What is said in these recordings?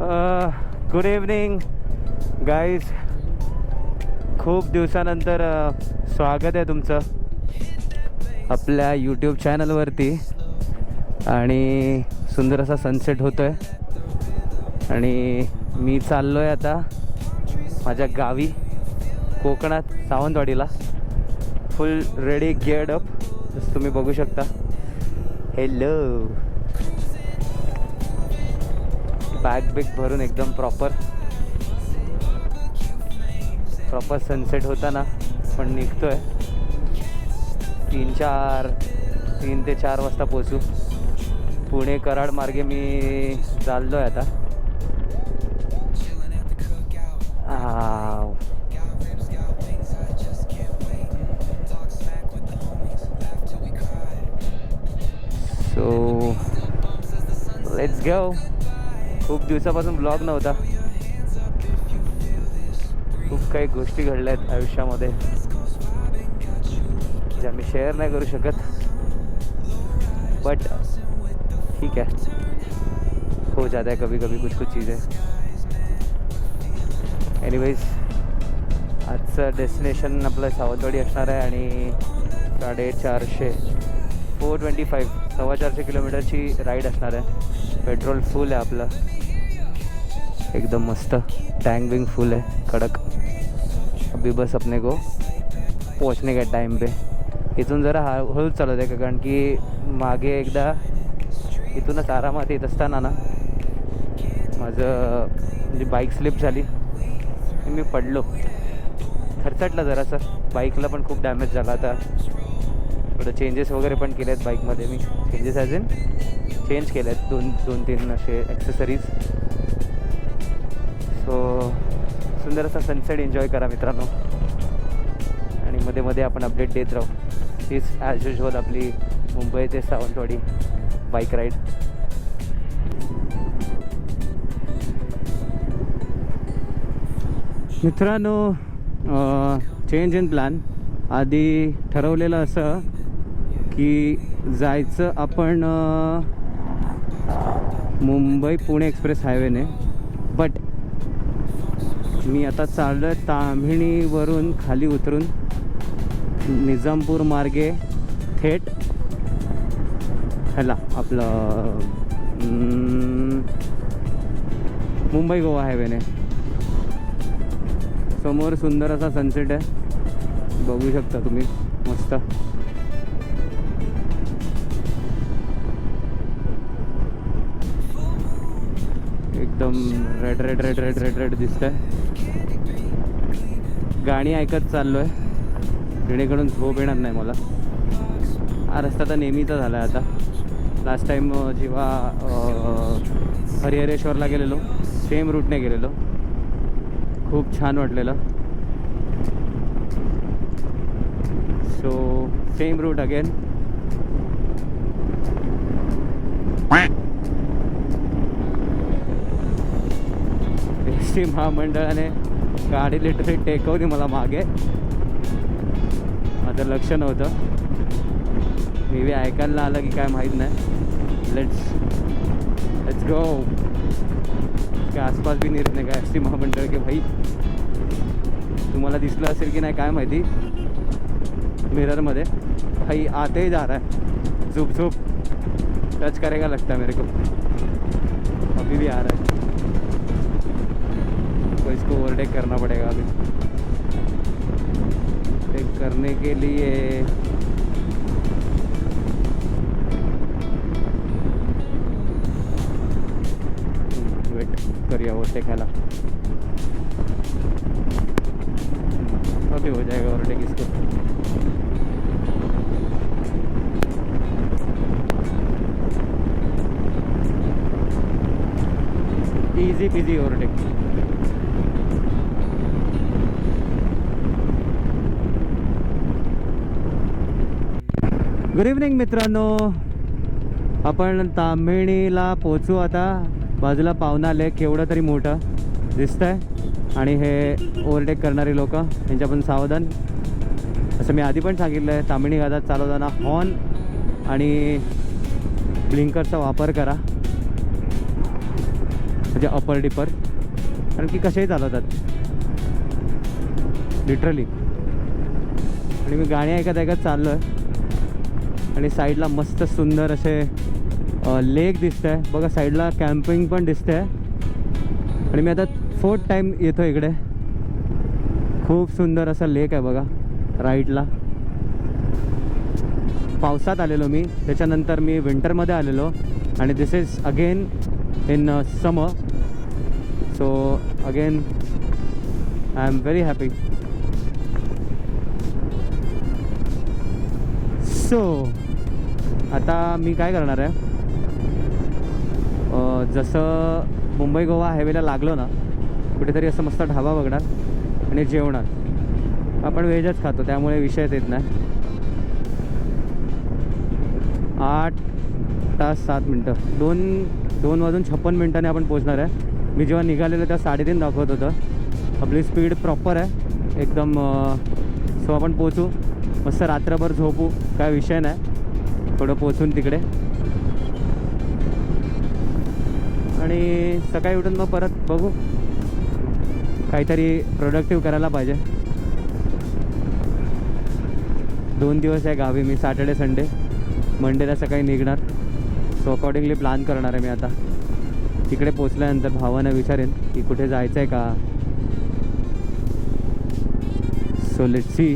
Good evening guys. खूप दिवसानंतर स्वागत आहे तुमचं आपल्या यूट्यूब चॅनलवरती. आणि सुंदर असा सनसेट होतो आहे आणि मी चाललो आहे आता माझ्या गावी कोकणात सावंतवाडीला. फुल रेडी गिअर्ड अप जसं तुम्ही बघू शकता. हेलो, बॅग बिग भरून एकदम प्रॉपर सनसेट होता ना. पण निघतोय 3 ते 4 वाजता पोचू. पुणे कराड मार्गे मी चाललो आहे आता. So let's go. खूप दिवसापासून ब्लॉग नव्हता. खूप काही गोष्टी घडल्या आहेत आयुष्यामध्ये ज्या मी शेअर नाही करू शकत. बट ठीक है, हो जाता है कभी कभी कुछ चीज़ें. एनिवेज, आजचं डेस्टिनेशन आपलं सावंतवाडी असणार आहे आणि 425 किलोमीटरची राईड असणार आहे. पेट्रोल फुल आहे आपलं, एकदम मस्त. टैंक विंग फुल है, कड़क. अभी बस अपने को पहुंचने के टाइम पे. इथून जरा हळूच चालत आहे कारण की मागे एकदा इथूनच आरामात येत असताना ना माझं म्हणजे बाईक स्लिप झाली. मी पडलो, खरचटलं जरासं. बाईकला पण खूप डॅमेज झाला. आता थोडं चेंजेस वगैरे पण केले आहेत बाईकमध्ये मी. चेंजेस ॲज इन चेंज केले आहेत 2-3 असे ॲक्सेसरीज. सो सुंदर असा सनसेट एन्जॉय करा मित्रांनो. आणि मध्ये मध्ये आपण अपडेट देत राहू. हीच ॲज युजल आपली मुंबई ते सावंतवाडी बाईक राईड. मित्रांनो, चेंज इन प्लॅन. आधी ठरवलेलं असं की जायचं आपण मुंबई पुणे एक्सप्रेस हायवेने. बट मी आता चाललो आहे ताम्हिणीवरून खाली उतरून निजामपूर मार्गे थेट ह्याला आपलं मुंबई गोवा हायवेने. समोर सुंदर असा सनसेट आहे, बघू शकता तुम्ही. मस्त. एकदम red red red red red red दिसत आहे. गाणी ऐकत चाललो आहे जेणेकरून झोप येणार नाही मला. हा रस्ता तर नेहमीचा झाला आहे आता. लास्ट टाईम जेव्हा हरिहरेश्वरला गेलेलो सेम रूटने गेलेलो, खूप छान वाटलेलं. So same route again. S T महामंडळाने गाडी लिटरली टेकवली मला मागे. माझं लक्ष नव्हतं. मी बी ऐकायला आलं की काय माहीत नाही. Let's go. के आसपास भी नहीं रहने का एस टी महामंडळ के भाई. तुम्हाला दिसलं असेल की नाही काय माहिती मिररमध्ये. भाई आते ही जा रहा है, झुप झुप टच करेगा लगता है मेरे को. अभी भी आ रहा है, तो इसको ओवरटेक करना पड़ेगा. अभी टेक करने के लिए वेट करिए ओवरटेक ह्याला. अभी हो जाएगा ओवरटेक इसको. Easy PG overtake. Good evening मित्रांनो. आपण ताम्हिणीला पोचू आता. बाजूला पाहुणा लेक केवढं तरी मोठं दिसतंय आणि हे ओव्हरटेक करणारी लोक यांच्या पण सावधान. असं मी आधी पण सांगितलं आहे, ताम्हिणी घाटात चालवताना हॉर्न आणि ब्लिंकरचा वापर करा. म्हणजे अपर डिपर, कारण की कसेही चालवतात लिटरली. आणि मी गाणी ऐकत ऐकत चाललो आहे आणि साईडला मस्त सुंदर असे लेक दिसतं आहे बघा, साईडला कॅम्पिंग पण दिसतं आहे. आणि मी आता 4th टाईम येतो इकडे. खूप सुंदर असा लेक आहे बघा राईटला. पावसात आलेलो मी, त्याच्यानंतर मी विंटरमध्ये आलेलो आणि this is again in summer. So again I am very happy. So आता मी काय करणार आहे, जसं मुंबई गोवा हायवेला लागलो ना, कुठेतरी असं मस्त ढाबा बघणार आणि जेवणार. आपण व्हेजच खातो त्यामुळे विषयच येत नाही. 8 तास 7 मिनटं, 2 वाजून 56 मिनटाने आपण पोचणार आहे. मी जेव्हा निघालेलो तेव्हा 3:30 दाखवत होतं. आपली स्पीड प्रॉपर आहे एकदम. सो आपण पोचू, मस्त रात्रभर झोपू, काय विषय नाही. थोडं पोचून तिकडे आणि सकाळी उठून मग परत बघू, काहीतरी प्रोडक्टिव्ह करायला पाहिजे. 2 दिवस आहे गावी मी, सॅटर्डे संडे. मंडेला सकाळी निघणार. सो अकॉर्डिंगली प्लॅन करणार आहे मी आता. तिकडे पोचल्यानंतर भावांना विचारेन की कुठे जायचं आहे का. So let's see.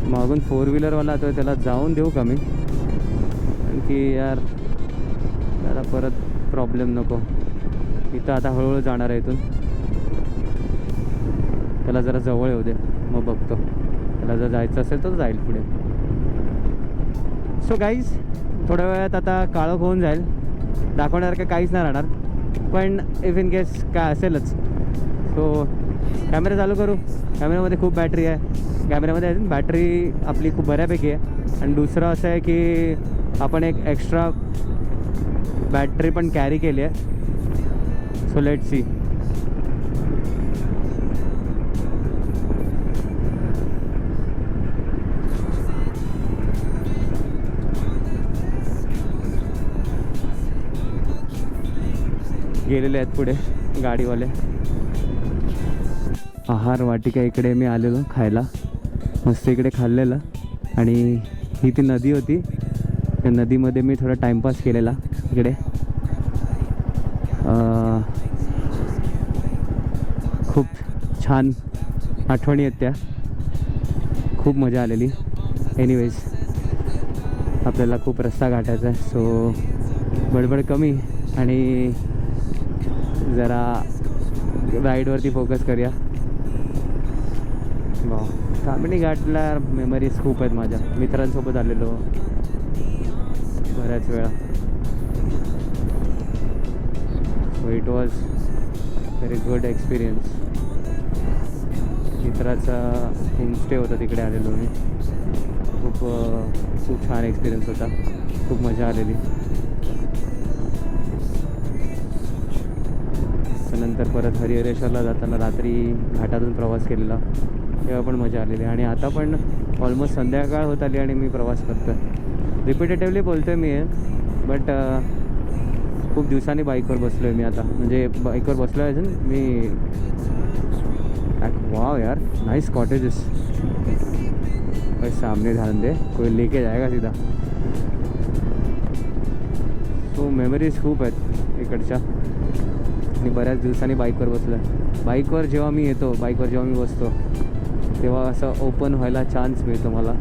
मागून 4 व्हीलरवाला तो, त्याला जाऊन देऊ का मी, की यार त्याला परत प्रॉब्लेम नको. इथं आता हळूहळू जाणार आहे इथून. त्याला जरा जवळ येऊ दे, मग बघतो. त्याला जर जायचं असेल तर जाईल पुढे. सो गाईज, थोड्या वेळात आता काळोख होऊन जाईल. दाखवण्यासारखं काहीच नाही राहणार, पण इफ इन केस काय असेलच. सो कॅमेरा चालू करू. कॅमेऱ्यामध्ये खूप बॅटरी आहे. कॅमेऱ्यामध्ये बॅटरी आपली खूप बऱ्यापैकी आहे. आणि दुसरं असं आहे की आपण एक एक्स्ट्रा बॅटरी पण कॅरी केली आहे. So let's see. गेलेले आहेत पुढे गाडीवाले. आहार वाटिका इकडे मी आलेलो खायला, मस्त इकडे खाल्लेलं. आणि ही ती नदी होती, त्या नदीमध्ये मी थोडा टाईमपास केलेला इकडे. खूप छान आठवणी आहेत त्या, खूप मजा आलेली. एनिवेज, आपल्याला खूप रस्ता गाठायचा आहे. सो बडबड कमी आणि जरा राईडवरती फोकस करूया. वा, तामिणी घाटला मेमरीज खूप आहेत माझ्या. मित्रांसोबत आलेलो बऱ्याच वेळा. So it was very good experience. मित्राचा होमस्टे होता, तिकडे आलेलो मी. खूप छान एक्सपिरियन्स होता, खूप मजा आलेली. त्यानंतर परत हरिहरेश्वरला जाताना रात्री घाटातून प्रवास केलेला, तेव्हा पण मजा आलेली. आणि आता पण ऑलमोस्ट संध्याकाळ होत आली आणि मी प्रवास करतो आहे. रिपिटेटिव्हली बोलतो आहे मी, बट खूप दिवसांनी बाईकवर बसलो आहे मी आता. म्हणजे बाईकवर बसलो आहे अजून मी. वाव यार, नाइस कॉटेजेस. भाई सामने ध्यान दे, कोई लेके जाएगा सीधा. सो मेमरीज खूप आहेत इकडच्या. आणि बऱ्याच दिवसांनी बाईकवर बसलो आहे. बाईकवर जेव्हा मी येतो, बाईकवर जेव्हा मी बसतो, तेव्हा असं ओपन व्हायला चान्स मिळतो मला.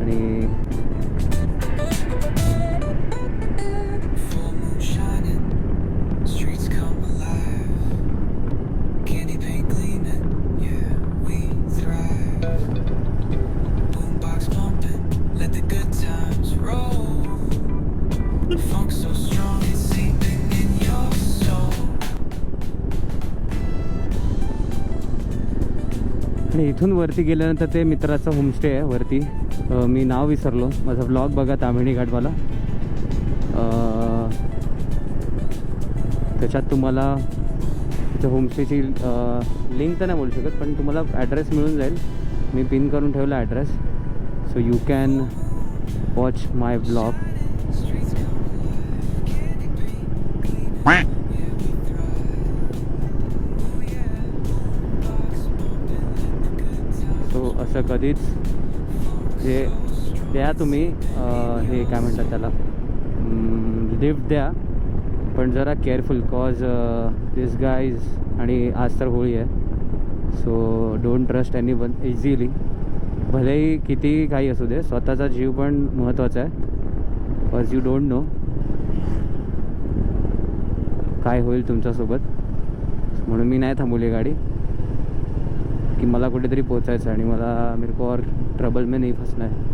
आणि आणि इथून वरती गेल्यानंतर ते मित्राचं होमस्टे आहे वरती. मी नाव विसरलो. माझा ब्लॉग बघा तामिणी घाटवाला, त्याच्यात तुम्हाला त्या होमस्टेची लिंक तर नाही बोलू शकत, पण तुम्हाला ॲड्रेस मिळून जाईल. मी पिन करून ठेवला address. So you can watch my blog. So असं कधीच जे द्या तुम्ही हे काय म्हणतात त्याला लिफ्ट द्या, पण जरा केअरफुल कॉज दिस गाईज आणि आज तर होळी आहे. So don't trust any one easily. भलेही किती काही असू दे, स्वतःचा जीव पण महत्त्वाचा आहे. कॉज यू डोंट नो काय होईल तुमच्यासोबत. म्हणून मी नाही थांबवली गाडी की मला कुठेतरी पोचायचं आणि मला मेरे को और ट्रबल में नहीं फंसना है.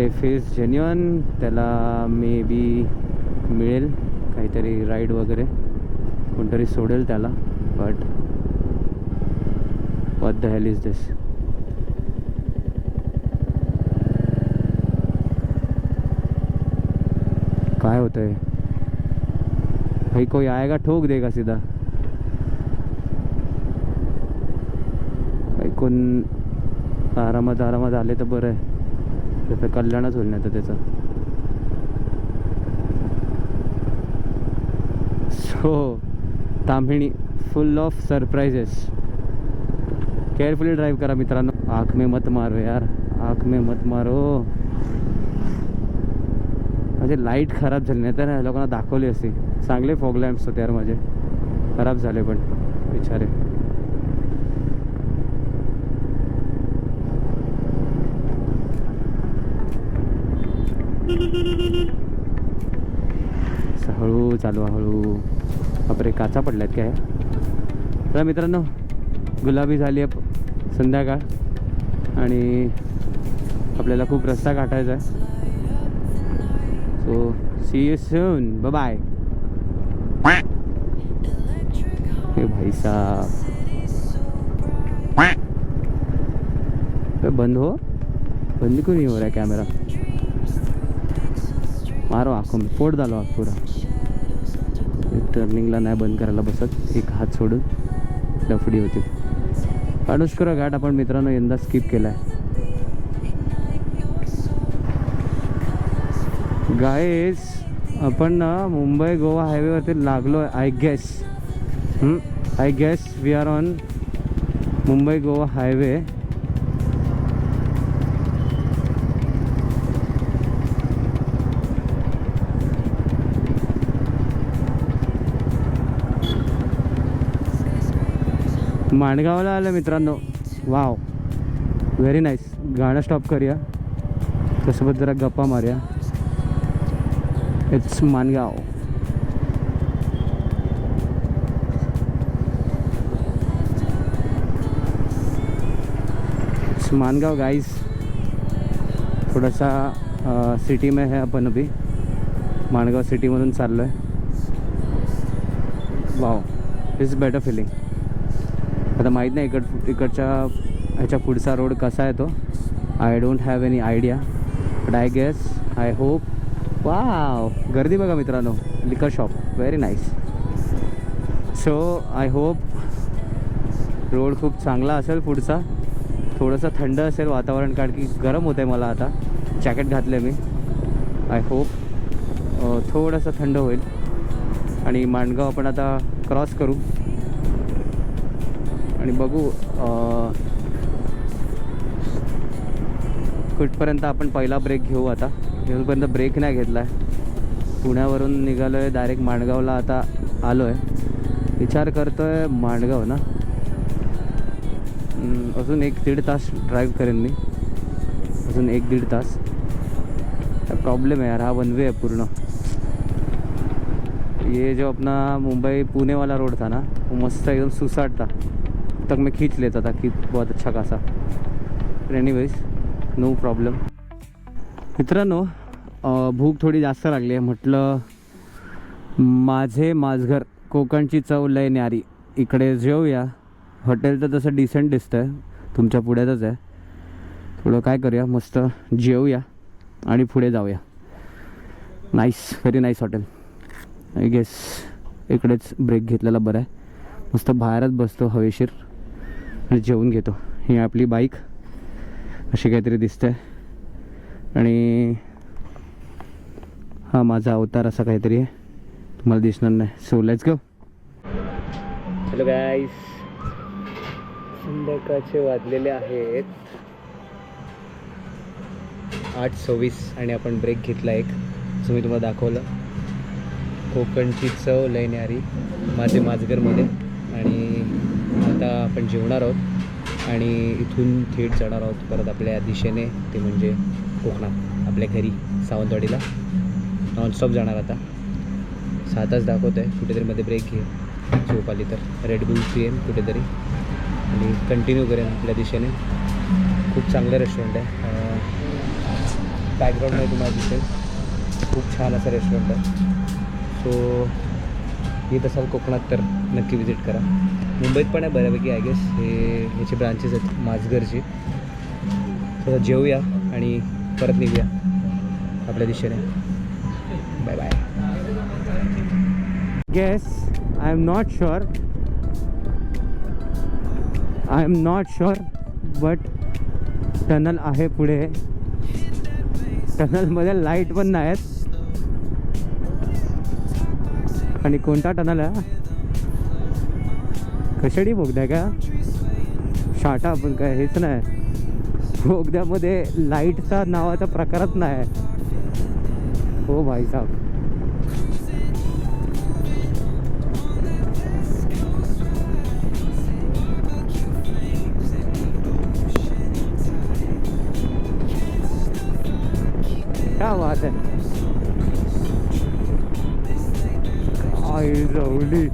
इफ इज जेन्युअन त्याला मे बी मिळेल काहीतरी राईड वगैरे, कोणतरी सोडेल त्याला. But what the hell is this. काय होतंय भाई? कोई आएगा ठोक देगा सीधा. भाई कोण आरामात आले तर बरं आहे. त्याचं कल्याणच होईल नाही तर त्याचं. So Tamhini full of surprises. Carefully drive करा मित्रांनो. आँख में मत मारो यार, आँख में मत मारो. माझे लाईट खराब झाली, नाही तर लोकांना दाखवली असती. चांगले फॉग लॅम्प्स होते यार माझे, खराब झाले पण बिचारे. हळू चालवा, हळू. बापरे, काचा पडल्यात काय. तर मित्रांनो गुलाबी झाली आहे संध्याकाळ आणि आपल्याला खूप रस्ता गाठायचा आहे. So see you soon, bye bye. हे भाई साहब बंद हो, बंद क्यों नहीं हो रहा है कैमरा. मारो आँखों में, फोड डालो आँख पूरा. टर्निंगला नाही बंद करायला बसत, एक हात सोडून लफडी होती. अनुष्करा घाट आपण मित्रांनो यंदा स्किप केला आहे. गाईज आपण ना मुंबई गोवा हायवेवरती लागलो आहे. I guess we are on Mumbai Goa highway. माणगावला आलं मित्रांनो. Wow, very nice. गाणं स्टॉप करूया, त्यासोबत जरा गप्पा मारूया. It's Mangaon. It's Mangaon guys. थोडासा सिटी में है अपन अभी. माणगाव सिटीमधून चाललो आहे. Wow, it's better feeling. आता माहीत नाही इकडच्या ह्याच्या पुढचा रोड कसा आहे तो. I don't have any idea, but I guess, I hope. Wow, गर्दी बघा मित्रांनो. Liquor shop, very nice. So I hope road खूप चांगला असेल पुढचा. थोडंसं थंड असेल वातावरण, कारण की गरम होतं आहे मला आता. जॅकेट घातलं आहे मी. आय होप थोडंसं थंड होईल. आणि माणगाव आपण आता क्रॉस करू आणि बघू कुठपर्यंत आपण पहिला ब्रेक घेऊ. आता इथपर्यंत ब्रेक नाही घेतला आहे. पुण्यावरून निघालो आहे, डायरेक्ट माणगावला आता आलो आहे. विचार करतो आहे माणगाव ना, अजून 1-1.5 तास ड्राईव्ह करेन मी. अजून 1-1.5 तास. प्रॉब्लेम आहे यार, हा वन वे है पूर्ण. ये जो अपना मुंबई पुणे वाला रोड था ना, वो मस्त एकदम सुसाट था. तक मैं खींच लेता था कि बहुत अच्छा खासा. Anyways, no problem. मित्रांनो भूक थोडी जास्त लागली आहे. म्हटलं माझे माझघर कोकणची चव लय न्यारी, इकडे जेऊया. हॉटेल तर तसं डिसेंट दिसतं आहे, तुमच्या पुढ्यातच आहे. थोडं काय करूया, मस्त जेऊया आणि पुढे जाऊया. Nice, very nice hotel. I guess इकडेच ब्रेक घेतलेला बरं आहे. मस्त बाहेरच बसतो हवेशीर आणि जेवून घेतो. ही आपली बाईक अशी काहीतरी दिसते आणि हा माझा अवतार असा काहीतरी आहे, तुम्हाला दिसणार नाही. So let's go. हॅलो गाईस, संध्याकाळचे वाजलेले आहेत 8:26 आणि आपण ब्रेक घेतला एक, जो मी तुम्हाला दाखवलं. कोकणची चव लय न्यारी माझे माझगरमध्ये. आणि आता आपण जेवणार आहोत आणि इथून थेट जाणार आहोत परत आपल्या दिशेने, ते म्हणजे कोकणात आपल्या घरी सावंतवाडीला. नॉनस्टॉप जाणार आता. 6 तास दाखवत आहे. कुठेतरी मध्ये ब्रेक घे, झोप आली तर रेडबुल पिएन कुठेतरी, आणि कंटिन्यू करेन आपल्या दिशेने. खूप चांगलं रेस्टॉरंट आहे. बॅकग्राऊंडमध्ये तुम्हाला दिसेल, खूप छान असं रेस्टॉरंट आहे. सो येत असाल कोकणात तर नक्की विजिट करा. मुंबईत पण आहे बऱ्यापैकी आय गेस. ह्याचे ब्रांचेस आहेत माझगरची. तर जेवूया आणि परत निघूया आपल्या दिशेने. Bye bye. Guess I am not sure but tunnel आहे पुढे. टनलमध्ये लाईट पण नाहीत. आणि कोणता टनल आहे? कशेडी बोगदा का? शाटा पण काय हेच नाही. बोगद्यामध्ये लाईटचा नावाचा प्रकारच नाही. हो भाई साहब. क्या बात है. आई जवली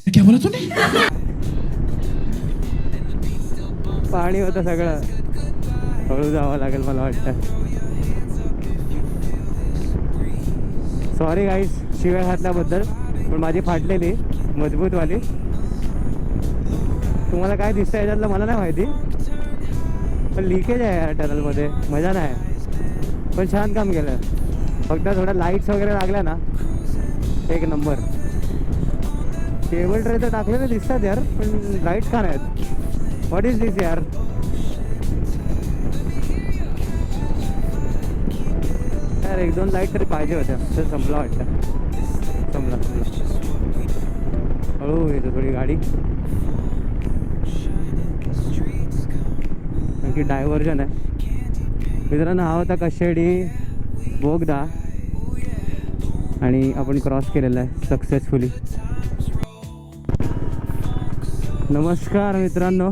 क्या बोला तूने? पाणी होतं सगळं. हळू जावं लागेल मला वाटतं. सॉरी गाईस शिव्या घातल्याबद्दल, पण माझी फाटलेली मजबूतवाली. तुम्हाला काय दिसतं याच्यातलं मला नाही माहिती, पण लिकेज आहे या टनलमध्ये. मजा नाही, पण छान काम केलं. फक्त थोड्या लाईट्स वगैरे लागल्या ना, एक नंबर. केबल ट्रे तर टाकलेले दिसतात यार, पण लाईट्स का नाहीत? व्हॉट इज दिस यार? यार 1-2 लाईट तरी पाहिजे होत्या. तर संपला वाटतं. संपला. हळू येतो थोडी गाडी, की डायव्हर्जन आहे. मित्रांनो हा होता कशेडी बोगदा आणि आपण क्रॉस केलेला आहे सक्सेसफुली. नमस्कार मित्रांनो,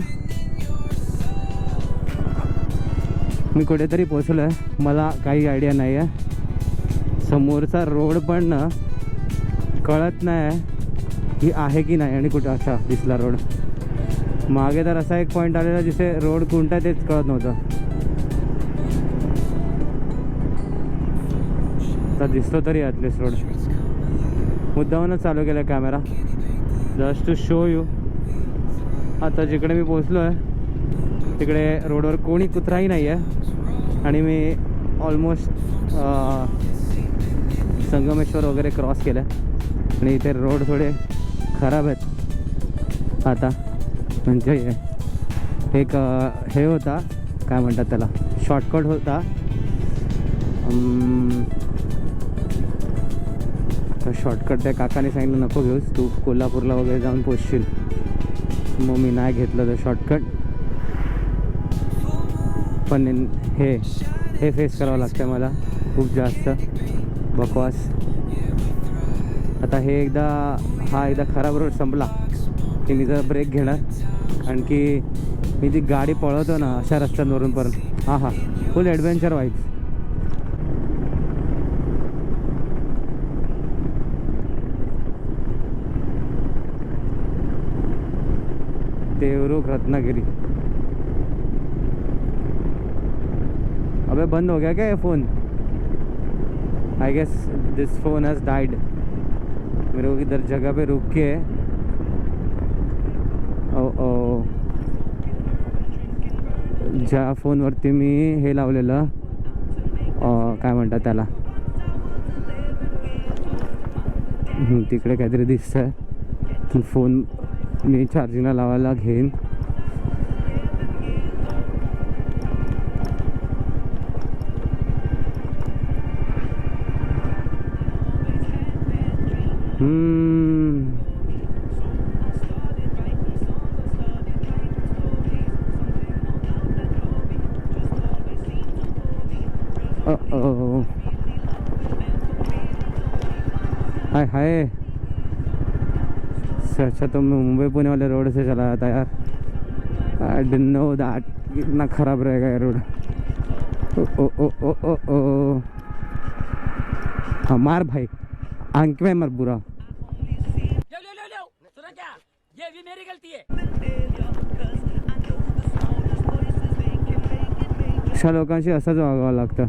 मी कुठेतरी पोचलो आहे. मला काही आयडिया नाही आहे. समोरचा रोड पण ना कळत नाही आहे की आहे की नाही. आणि कुठं असा दिसला रोड. मागे तर असा एक पॉईंट आलेला जिथे रोड कोणता तेच कळत नव्हतं. आता दिसतो तरी ॲटलिस्ट रोड. मुद्दामूनच चालू केला camera just to show you. आता जिकडे मी पोचलो आहे तिकडे रोडवर कोणी कुत्राही नाही आहे. आणि मी ऑलमोस्ट संगमेश्वर वगैरे क्रॉस केलं आहे. आणि इथे रोड थोडे खराब आहेत आता. म्हणजे एक हे होता, काय म्हणतात त्याला, शॉर्टकट होता. तर शॉर्टकट त्या काकाने सांगितलं नको घेऊस, तू कोल्हापूरला वगैरे जाऊन पोचशील. मग मी नाही घेतलं तर शॉर्टकट. पण हे फेस करावं लागतं मला खूप जास्त बकवास. आता हे हा एकदा खराब रोड संपला की मी जरा ब्रेक घेणार. कारण की मी ती गाडी पळवतो ना अशा रस्त्यांवरून परत, हा full adventure vibes. Devrukh Ratnagiri. अबे बंद हो गया क्या ये phone? I guess this phone has died. मेरे को इधर जगह पे रुक के ज्या फोनवरती मी हे लावलेलं काय म्हणतात त्याला, तिकडे काहीतरी दिसतंय की फोन मी चार्जिंगला लावायला घेईन हाय हाय। अच्छा तुम मुंबई पुणे वाले रोड से चला जाता यार। आई डिडंट नो दैट इतना ख़राब रहेगा ये रोड। ओ ओ ओ ओ ओ हाँ मार भाई, आंख में मर बुरा। सुना क्या, ये भी मेरी गलती है। अशा लोकांशी असंच वागावं लागतं।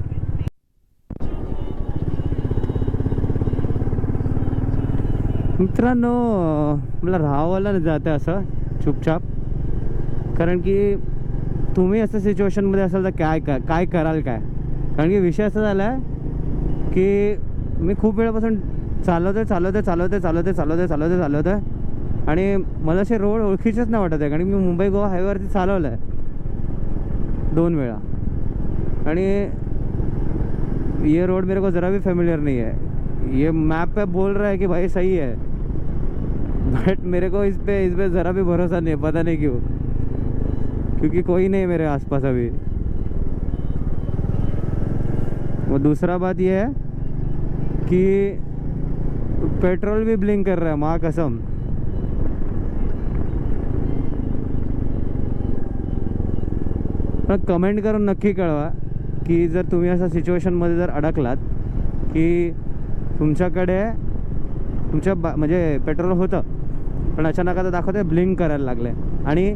मित्रांनो मला राहावं जातं असं चुपचाप, कारण की तुम्ही असं सिच्युएशनमध्ये असाल तर काय कराल काय. कारण की विषय असा झाला आहे की मी खूप वेळापासून चालवतोय आणि मला असे रोड ओळखीचेच नाही वाटत आहे. कारण मी मुंबई गोवा हायवेवरती चालवलं आहे 2 वेळा आणि ये रोड मेरे को ज़रा भी फेमिलियर नहीं है. ये मैप पे बोल रहा है कि भाई सही है, बट मेरे को इस पे ज़रा भी भरोसा नहीं है. पता नहीं क्यों, क्योंकि कोई नहीं मेरे आसपास अभी. वो दूसरा बात ये है कि पेट्रोल भी ब्लिंक कर रहा है, माँ कसम. पण कमेंट करून नक्की कळवा की जर तुम्ही अशा सिच्युएशनमध्ये जर अडकलात की तुमच्याकडे म्हणजे पेट्रोल होतं पण अचानक आता दाखवते ब्लिंक करायला लागले आणि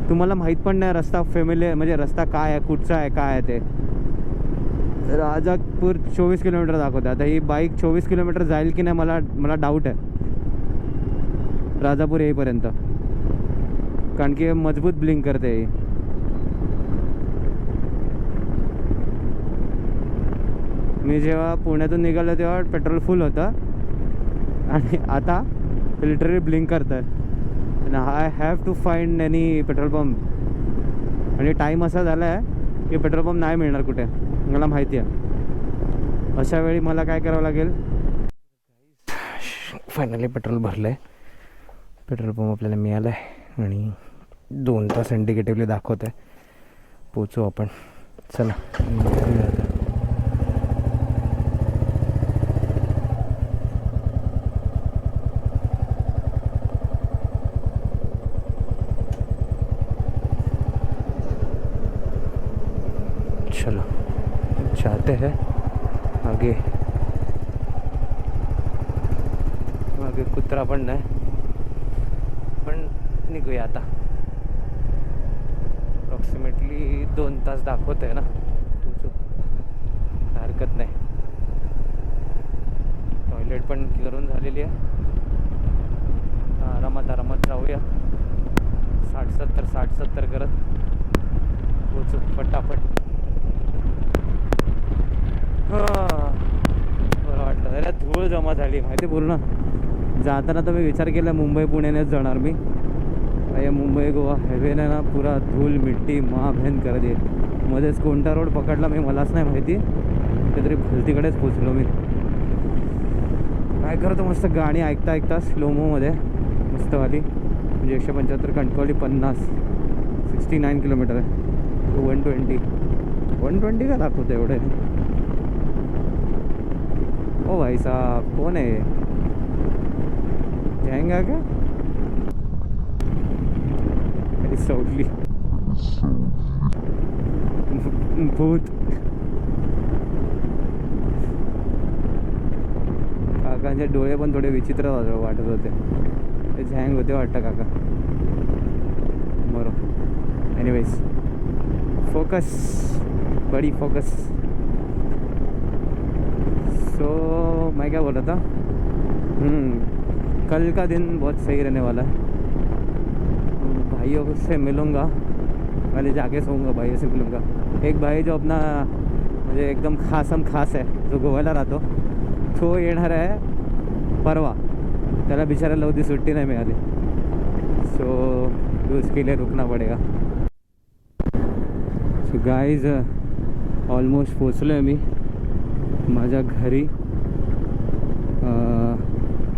तुम्हाला माहीत पण नाही रस्ता फेमिलियर, म्हणजे रस्ता काय आहे, कुठचा आहे, काय आहे ते. राजापूर 24 किलोमीटर दाखवते. आता ही बाईक 24 किलोमीटर जाईल की नाही मला डाऊट आहे राजापूर येईपर्यंत, कारण की मजबूत ब्लिंक करते ही. मी जेव्हा पुण्यातून निघालो तेव्हा पेट्रोल फुल होतं आणि आता लिटरली ब्लिंक करतं आहे. I have to find any petrol pump. आणि टाईम असा झाला आहे की पेट्रोल पंप नाही मिळणार कुठे, मला माहिती आहे. अशा वेळी मला काय करावं लागेल. फायनली पेट्रोल भरलं आहे, पेट्रोल पंप आपल्याला मिळाला आहे आणि 2 तास इंडिकेटिव्हली दाखवत आहे. पोचू आपण. चला चलो जाते हैं आगे. आगे कुत्रा पण नाही, पण निघूया आता. अप्रॉक्सिमेटली 2 तास दाखवत आहे ना, पोचू हरकत नाही. टॉयलेट पण करून झालेली आहे. आरामात जाऊया. 60-70 करत पोचू फटाफट. बरं वाटलं. अरे धूळ जमा झाली माहिती पूर्ण. जाताना तर मी विचार केला मुंबई पुण्यानेच जाणार मी. या मुंबई गोवा हायवेने ना पुरा धूळ मिट्टी महाभेन कर दे. मध्येच कोणता रोड पकडला मी मलाच नाही माहिती, कुठेतरी भलतीकडेच पोचलो मी. काय करतो मस्त गाणी ऐकता स्लोमोमध्ये मस्तवाली. म्हणजे 175 कणकवली 50 69 किलोमीटर आहे. 120 का दाखवतं एवढे. ओ भाई साहब कौन है ये, जाएंगे क्या सौली भूत. काकांचे डोळे पण थोडे विचित्र वाटत होते, ते झँग होते वाटतं काका. बरोबर. एनिवेज फोकस, बड़ी फोकस. तो मैं क्या बोल रहा था, कल का दिन बहुत सही रहने वाला है. भाइयों से मिलूँगा, पहले जाके सोऊंगा, भाइयों से मिलूँगा. एक भाई जो अपना म्हणजे एकदम खास है, जो गोव्याला राहतो, तो येणार आहे परवा. त्याला बिचारायला होती सुट्टी नाही मिळाली, सो उसके लिए रुकना पड़ेगा. सो गाइज ऑलमोस्ट पोचलो आहे मी माझ्या घरी.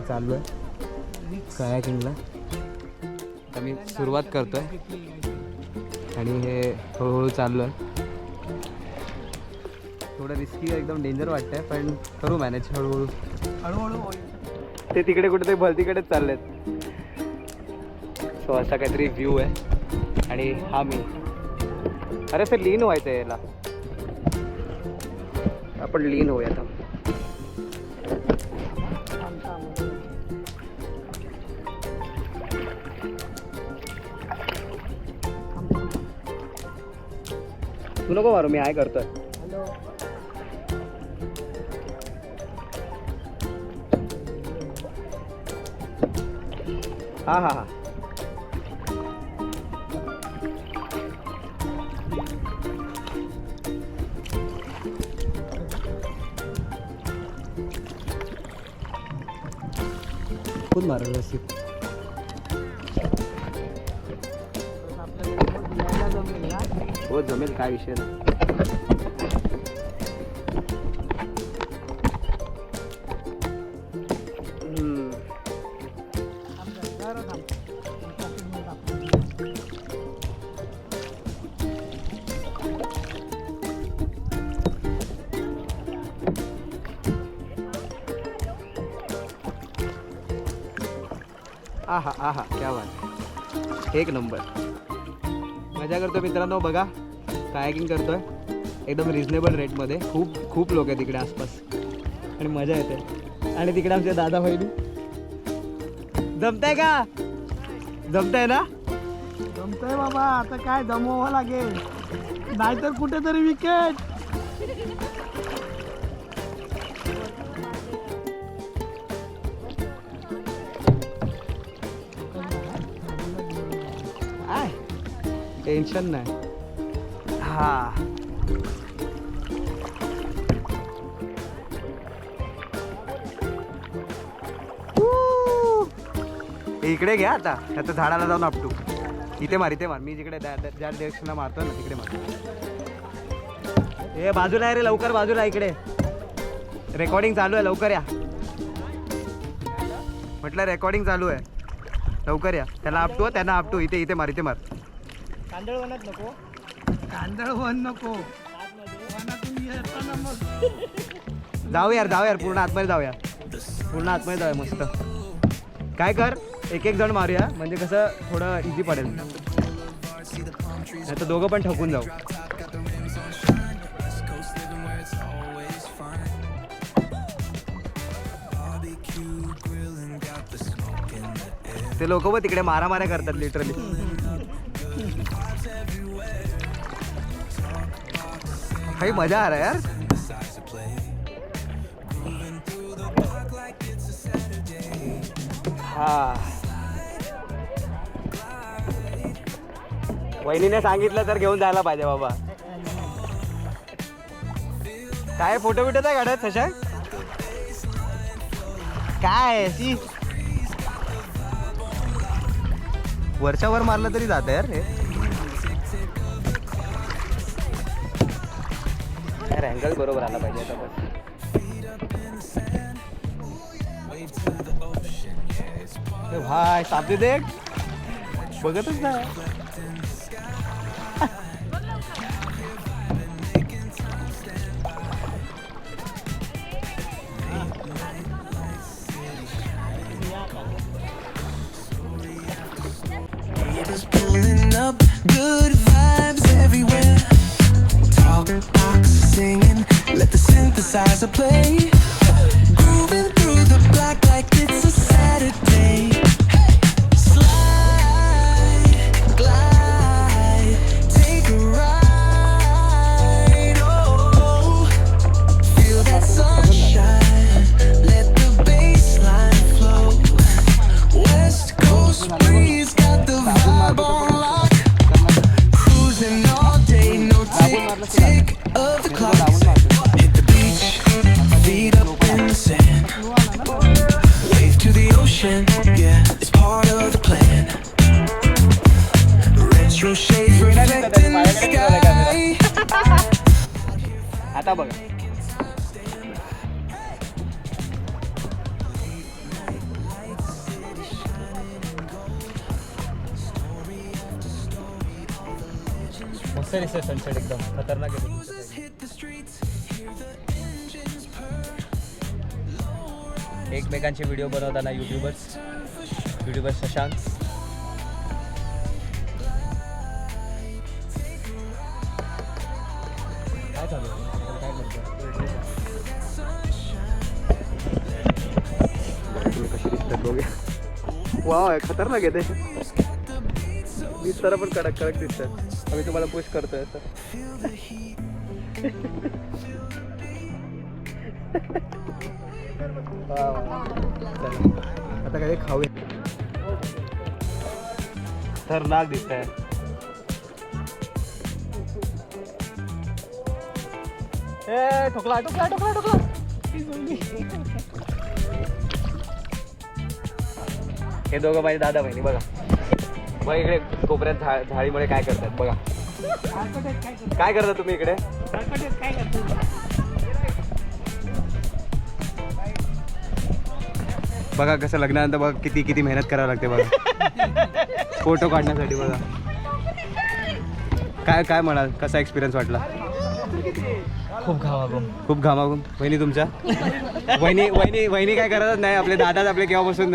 हळूहळू चालू आहे कायाकिंगला. आता मी सुरुवात करतोय आणि हे हळूहळू चाललो आहे. थोडं रिस्की एकदम डेंजर वाटतंय पण करू मॅनेज हळूहळू. ते तिकडे कुठेतरी भलतीकडेच चाललेत. सो असा काहीतरी व्ह्यू आहे आणि हा मी. अरे ते लीन व्हायचं आहे याला. आपण लीन होऊया आता. तू नको मारू, मी आहे करतोय. हा हा हा. खूप मारा व्यवस्थित. हो जमेल, काय विषय नाही. आहा आहा, क्या बात, एक नंबर. मजा करतो मित्रांनो. बघा कायाकिंग करतोय एकदम रिजनेबल रेटमध्ये. खूप खूप लोक आहेत तिकडे आसपास आणि मजा येते. आणि तिकडे आमचे दादा बहिणी. जमताय का? जमताय ना? जमतंय बाबा. आता काय जमवावं लागेल, नाहीतर कुठेतरी विकेट. टेन्शन नाही. हा इकडे घ्या आता. आता झाडाला जाऊन आपटू. इथे मार, इथे मार. मी जिकडे ज्या डायरेक्शनला मारतोय ना तिकडे मार. हे बाजूला आहे रे, लवकर बाजूला. इकडे रेकॉर्डिंग चालू आहे, लवकर या. म्हटलं रेकॉर्डिंग चालू आहे, लवकर या. त्याला आपटू, त्यांना आपटू. इथे इथे मार, इथे मार. तांदळ वनात नको, तांदळ वन नको. जाऊ यार, जाऊ यार, पूर्ण आतमध्ये जाऊया. पूर्ण आतमध्ये जाऊया. मस्त. काय कर, एक एक जण मारूया म्हणजे कसं थोडं इझी पडेल. नाही तर दोघं पण ठकून जाऊ. ते लोक पण तिकडे मारामाऱ्या करतात लिटरली. काही मजा आ रहा है यार. हा वहिनीने सांगितलं तर घेऊन जायला पाहिजे बाबा. काय फोटो बिटो नाही काढत तशा? काय सी वरच्यावर मारलं तरी जात यार हे. अँगल बरोबर आला पाहिजे आता बस. भाई सापते देख, बघतच नाही. Pulling up, good vibes everywhere. Talk box singing, let the synthesizer play. Grooving through the block like it's a Saturday. Slide, glide, take a ride. Oh, feel that sunshine, let the bassline flow. West Coast breeze got the vibe on lock. Cruising all day, no tick of the clock. Hit the beach, feet up in the sand. Wave to the ocean, yeah, it's part of the plan. Retro shades reflecting the sky. आता बघा मस्त दिसतंय sunset एकदम खतरनाक आहे. hit the streets, hear the engines purr. एकमेकांचे video बनवताना YouTuber Shashank. काय चालू आहे? काय करतो कशी दिसतात बघूया. वाव खतरनाक आहे ते. दिसताना पण कडक दिसतात. आम्ही तुम्हाला पुश करतोय असं. आता काय खाऊया. खतरनाक दिसत आहे. ठोकला. हे दोघं माझे दादा बहिणी बघा. मग इकडे कोपऱ्यात झाडीमुळे काय करतात बघा. काय करता तुम्ही इकडे? बघा कसं लग्नानंतर बघा किती मेहनत करावं लागते बघा फोटो काढण्यासाठी बघा. काय म्हणाल कसा एक्सपिरियन्स वाटला? खूप घामाघूम. वहिनी तुमच्या? वहिनी काय करतच नाही. आपले दादाच आपले केव्हापासून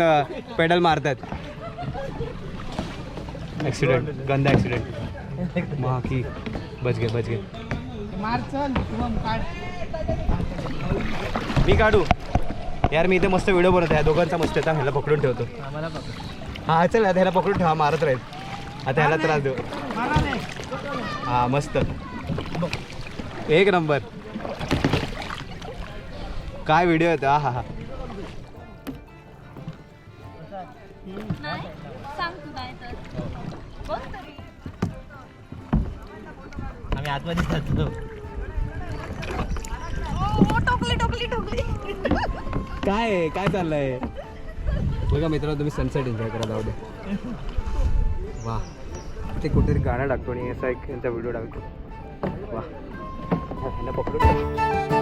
पेडल मारतात. ॲक्सिडेंट गंदा ॲक्सिडेंट. मग की बच गे मी काढू यार. मी इथे मस्त व्हिडिओ बनवतो आहे दोघांचा मस्त आहे. ह्याला पकडून ठेवतो. हां चल आता ह्याला पकडून ठेवा. मारत राहील आता. ह्याला त्रास देऊ. हां मस्त एक नंबर. काय व्हिडिओ येतो. हा आम्ही आतमध्ये जातो. टोकली काय चाललंय बघा मित्रांनो. तुम्ही सनसेट एन्जॉय करा. जाऊ दे. वा ते कुठेतरी गाणं टाकतो आणि असा एक त्यांचा व्हिडिओ टाकतो. वा ह्याला पकडून